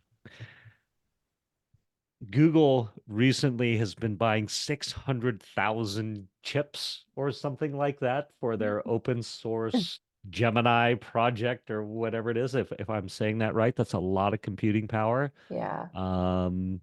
Google recently has been buying 600,000 chips or something like that for their open source Gemini project or whatever it is. If I'm saying that right, that's a lot of computing power. Yeah. Um,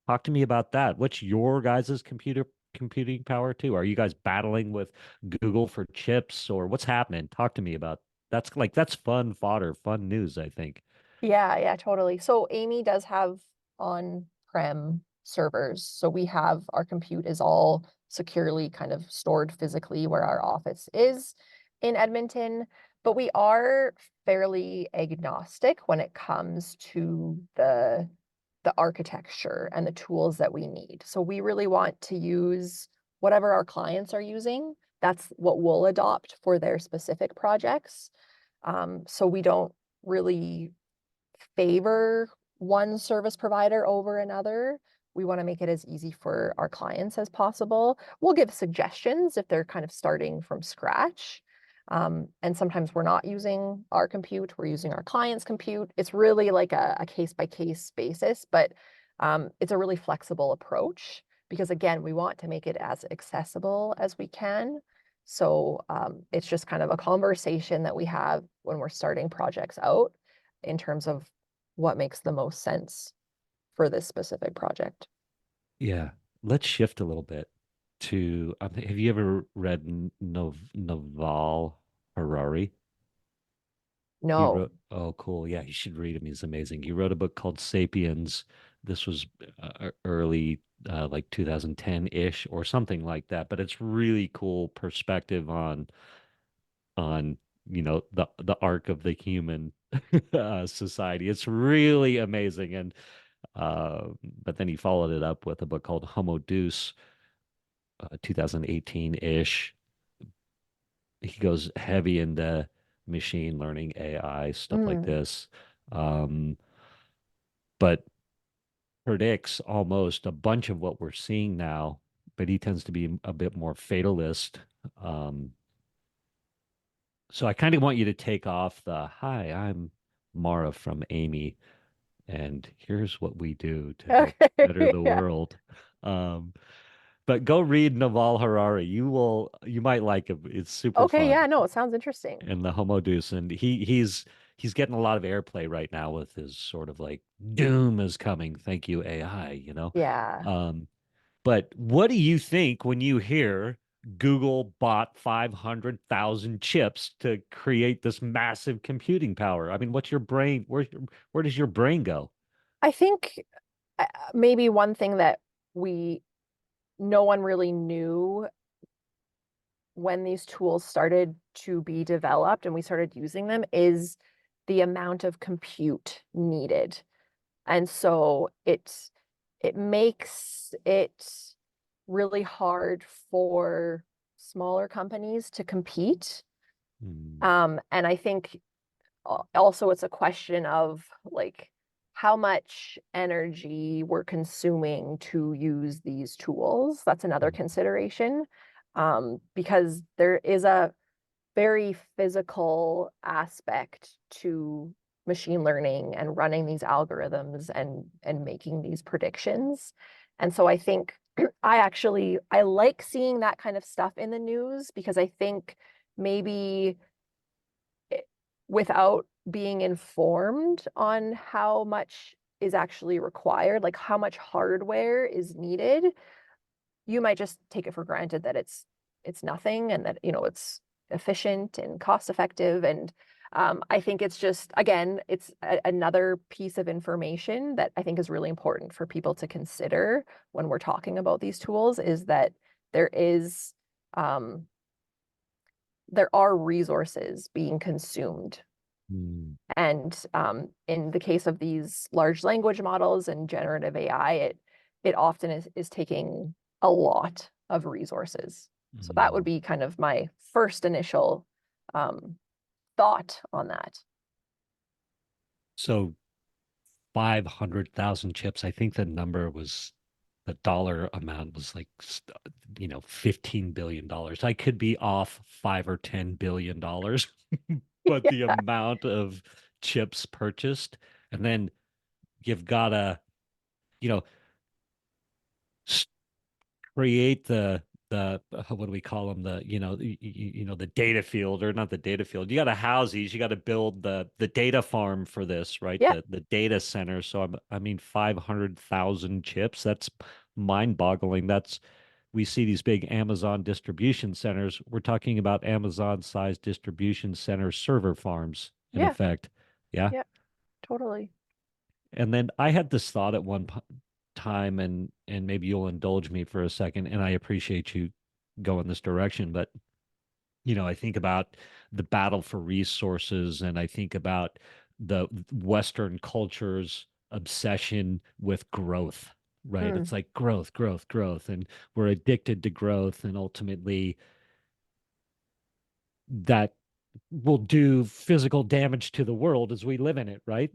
Talk to me about that. What's your guys' computing power too? Are you guys battling with Google for chips or what's happening? Talk to me about that's fun fodder, fun news, I think. Yeah, yeah, totally. So Amii does have on-prem servers. So we have our compute is all securely kind of stored physically where our office is in Edmonton, but we are fairly agnostic when it comes to the architecture and the tools that we need. So we really want to use whatever our clients are using. That's what we'll adopt for their specific projects. So we don't really favor one service provider over another. we want to make it as easy for our clients as possible. We'll give suggestions if they're kind of starting from scratch. And sometimes we're not using our compute, we're using our client's compute. It's really like a case by case basis, but it's a really flexible approach because, again, we want to make it as accessible as we can. So it's just kind of a conversation that we have when we're starting projects out in terms of what makes the most sense for this specific project. Yeah. Let's shift a little bit to have you ever read Naval Harari? He No. wrote, oh, cool. Yeah, you should read him. He's amazing. He wrote a book called Sapiens. This was early, like 2010-ish or something like that. But it's really cool perspective on the arc of the human society. It's really amazing. And but then he followed it up with a book called Homo Deus, 2018-ish. He goes heavy into machine learning, AI, stuff like Mm, this. Um, but predicts almost a bunch of what we're seeing now, but he tends to be a bit more fatalist. Um, so I kind of want you to take off the hi, I'm Mara from Amii, and here's what we do to help better okay. the Yeah. world. Um, but go read Naval Harari. You might like it. It's super Okay. fun. Yeah. No, it sounds interesting. And the Homo Deus, and he's getting a lot of airplay right now with his sort of like doom is coming. Thank you, AI, you know. Yeah. Um, but what do you think when you hear Google bought 500,000 chips to create this massive computing power? I mean, what's your brain? Where does your brain go? I think maybe one thing that we no one really knew when these tools started to be developed and we started using them is the amount of compute needed. And so it makes it really hard for smaller companies to compete. Hmm. And I think also it's a question of like how much energy we're consuming to use these tools. That's another consideration, because there is a very physical aspect to machine learning and running these algorithms and making these predictions. And so I think I like seeing that kind of stuff in the news because I think maybe without being informed on how much is actually required, like how much hardware is needed, you might just take it for granted that it's nothing and that it's efficient and cost effective. And I think it's just again, it's another piece of information that I think is really important for people to consider when we're talking about these tools is that there is um, there are resources being consumed. Hmm. And in the case of these large language models and generative AI, it often is taking a lot of resources. So that would Hmm. be kind of my first initial um, thought on that. So 500,000 chips. I think the number was the dollar amount was like, $15 billion. I could be off 5 or 10 billion dollars, but the Yeah, amount of chips purchased, and then you've got to, you know, create the what do we call them, the data field, or not the data field, you got to house these, you got to build the data farm for this, right, yeah, the data center. So I mean 500,000 chips, that's mind-boggling. That's We see these big Amazon distribution centers. We're talking about Amazon sized distribution center server farms in yeah, effect. Yeah. yeah, totally. And then I had this thought at one time, and maybe you'll indulge me for a second, and I appreciate you going this direction, but I think about the battle for resources, and I think about the Western culture's obsession with growth, right? Mm, It's like growth, growth, growth, and we're addicted to growth, and ultimately that will do physical damage to the world as we live in it, right?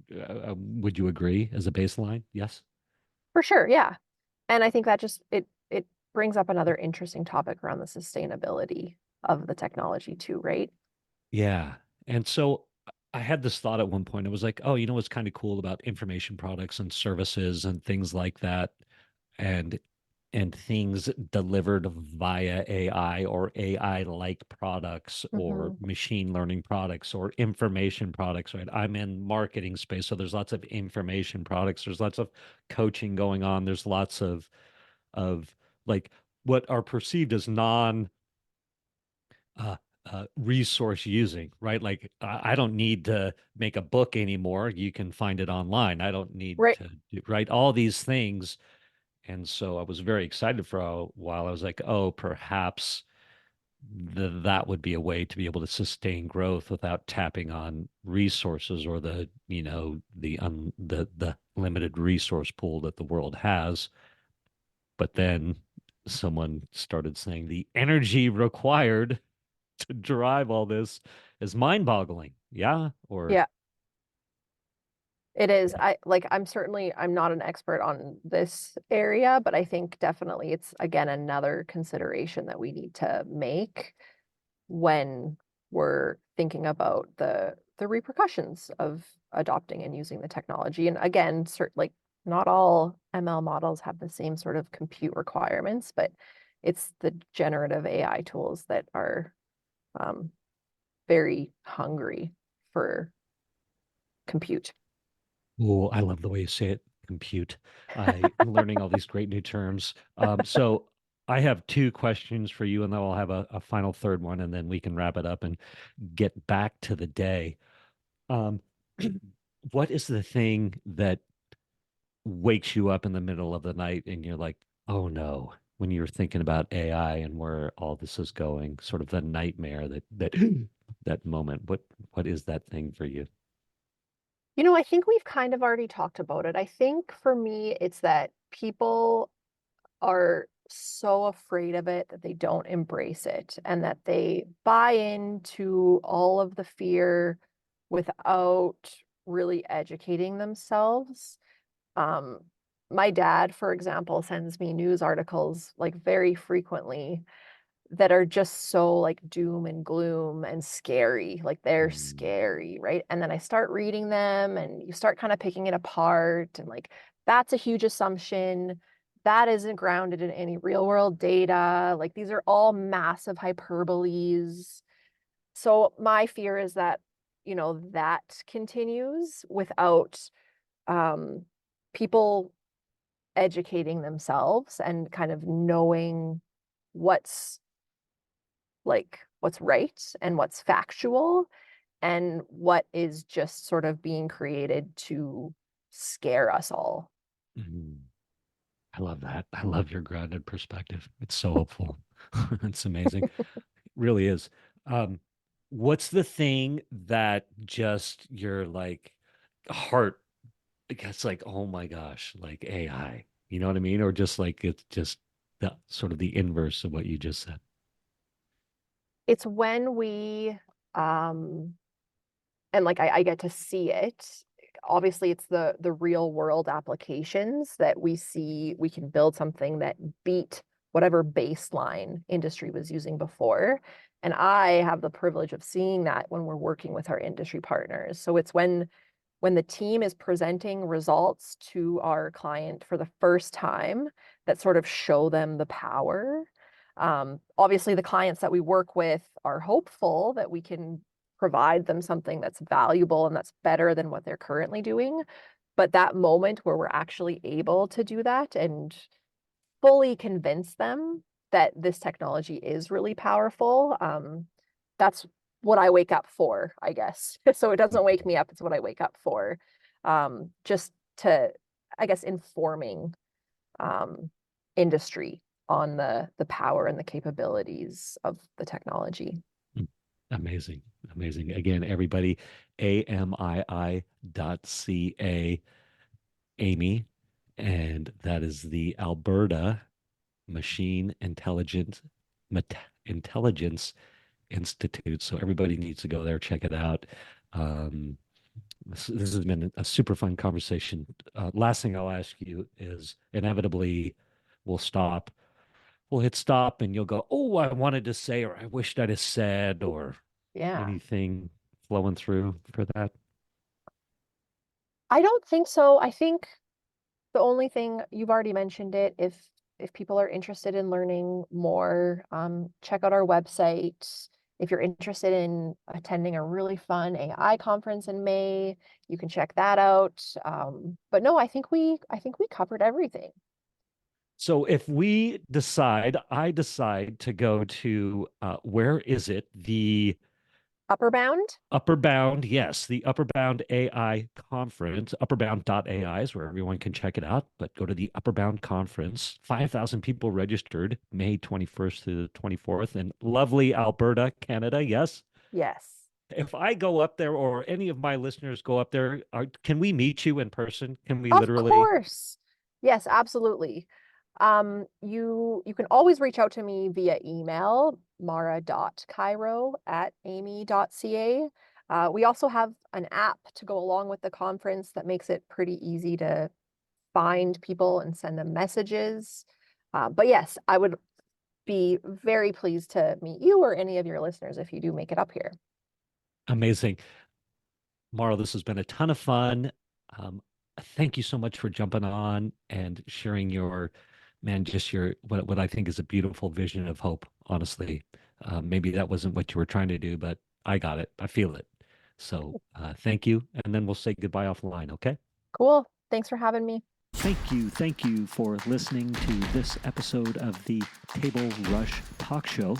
Would you agree as a baseline? Yes. For sure, yeah. And I think that just it brings up another interesting topic around the sustainability of the technology too, right? Yeah. And so I had this thought at one point. I was like, oh, you know what's kind of cool about information products and services and things like that, and things delivered via AI or AI like products or Hmm. machine learning products or information products, right? I'm in marketing space, so there's lots of information products. There's lots of coaching going on. There's lots of like what are perceived as non uh, resource using, right? Like I don't need to make a book anymore. You can find it online. I don't need Right. to write all these things. And so I was very excited for a while. I was like, oh, perhaps that would be a way to be able to sustain growth without tapping on resources or the limited resource pool that the world has. But then someone started saying the energy required to drive all this is mind-boggling. Yeah, or Yeah, it is. I'm not an expert on this area, but I think definitely it's again another consideration that we need to make when we're thinking about the repercussions of adopting and using the technology. And again, like not all ML models have the same sort of compute requirements, but it's the generative AI tools that are um, very hungry for compute. oh, I love the way you say it, compute. I'm learning all these great new terms. So I have two questions for you, and then I'll have a final third one, and then we can wrap it up and get back to the day. Um, what is the thing that wakes you up in the middle of the night and you're like, oh no, when you're thinking about AI and where all this is going, sort of the nightmare that that moment. What is that thing for you? I think we've kind of already talked about it. I think for me, it's that people are so afraid of it that they don't embrace it and that they buy into all of the fear without really educating themselves. Um, my dad, for example, sends me news articles like very frequently that are just so like doom and gloom and scary. Like they're Mm, scary, right? And then I start reading them and you start kind of picking it apart and like that's a huge assumption. That isn't grounded in any real world data. Like these are all massive hyperboles. So my fear is that, that continues without um, people educating themselves and kind of knowing what's what's right and what's factual and what is just sort of being created to scare us all. mm. I love that. I love your grounded perspective. It's so hopeful. It's amazing. It really is. Um, what's the thing that just your like heart gets like, oh my gosh, like AI, you know what I mean? Or just like it's just the sort of the inverse of what you just said. It's when we um and like I get to see it. Obviously, it's the real world applications that we see we can build something that beat whatever baseline industry was using before. And I have the privilege of seeing that when we're working with our industry partners. So it's when the team is presenting results to our client for the first time that sort of show them the power. Obviously, the clients that we work with are hopeful that we can provide them something that's valuable and that's better than what they're currently doing. But that moment where we're actually able to do that and fully convince them that this technology is really powerful, that's what I wake up for, I guess. So it doesn't wake me up, it's what I wake up for. Just to, I guess, informing um, industry on the power and the capabilities of the technology. Mm. Amazing. Amazing. Again, everybody, amii.ca, Amy, and that is the Alberta Machine Intelligence Institute. So everybody needs to go there, check it out. Um, This has been a super fun conversation. Last thing I'll ask you is inevitably we'll stop. We'll hit stop and you'll go, oh, I wanted to say, or I wished I'd have said, or Yeah. anything flowing through for that. I don't think so. I think the only thing you've already mentioned it, if people are interested in learning more, check out our website. If you're interested in attending a really fun AI conference in May, you can check that out. But no, I think we covered everything. So if I decide to go to, where is it? The Upper Bound? Upper Bound, yes, the Upper Bound AI conference, upperbound.ai is where everyone can check it out. But go to the Upper Bound conference. 5,000 people registered, May 21st to the 24th in lovely Alberta, Canada. Yes. Yes. If I go up there or any of my listeners go up there, can we meet you in person? Can we Of literally? course. Yes, absolutely. You can always reach out to me via email, mara.cairo@amii.ca. We also have an app to go along with the conference that makes it pretty easy to find people and send them messages. But yes, I would be very pleased to meet you or any of your listeners if you do make it up here. Amazing. Mara, this has been a ton of fun. Um, thank you so much for jumping on and sharing just your what I think is a beautiful vision of hope. Honestly, maybe that wasn't what you were trying to do, but I got it. I feel it. So thank you, and then we'll say goodbye offline. Okay. Cool. Thanks for having me. Thank you for listening to this episode of the Table Rush Talk Show.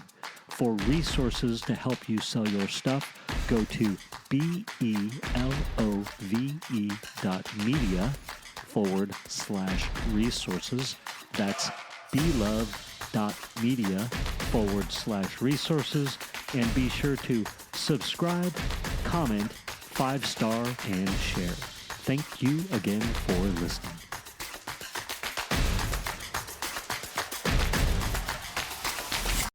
For resources to help you sell your stuff, go to belove.media/resources. That's belove.media/resources. And be sure to subscribe, comment, 5-star, and share. Thank you again for listening.